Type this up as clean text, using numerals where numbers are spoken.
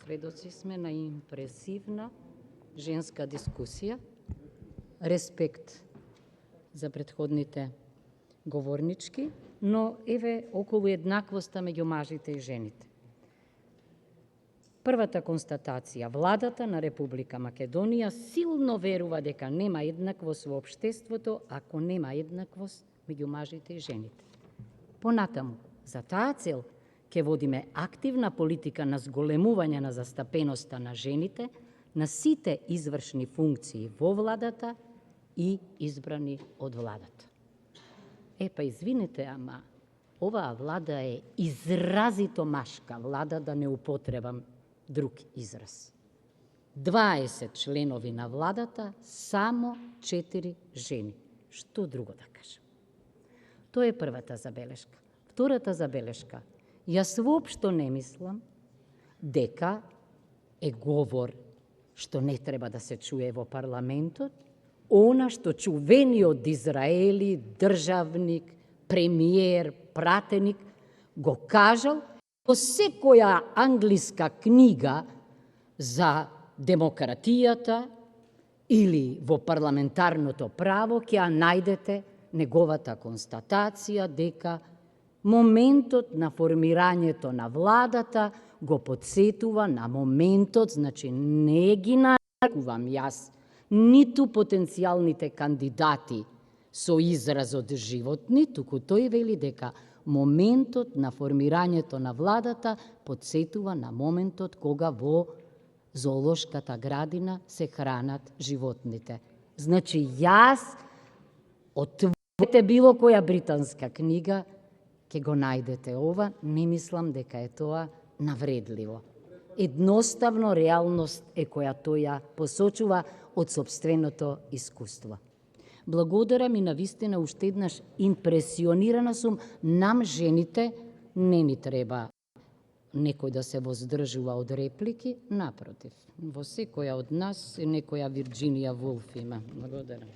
Сведоци сме на импресивна женска дискусија. Респект за претходните говорнички, но еве околу еднаквоста меѓу мажите и жените. Првата констатација, владата на Република Македонија силно верува дека нема еднаквост во општеството ако нема еднаквост меѓу мажите и жените. Понатаму, за таа цел ќе водиме активна политика на зголемување на застапеноста на жените на сите извршни функции во владата и избрани од владата. Извините, ама оваа влада е изразито машка влада, да не употребам друг израз. 20 членови на владата, само 4 жени. Што друго да кажем? Тоа е првата забелешка. Втората забелешка. Јас воопшто не мислам дека е говор што не треба да се чуе во парламентот, она што чувениот Дизраели, државник, премиер, пратеник, го кажал во секоја англиска книга за демократијата или во парламентарното право ќе ја најдете неговата констатација дека моментот на формирањето на владата го подсетува на моментот, значи не ги нарекувам јас, ниту потенцијалните кандидати со изразот животни, туку тој вели дека моментот на формирањето на владата подсетува на моментот кога во зоолошката градина се хранат животните. Значи јас отворете било која британска книга ќе го најдете ова, не мислам дека е тоа навредливо. Едноставно реалност е која тоја посочува од собственото искуство. Благодарам и навистина уште еднаш импресионирана сум, нам жените не ни треба некој да се воздржува од реплики, напротив, во секоја од нас некоја Вирџинија Вулф има. Благодарам.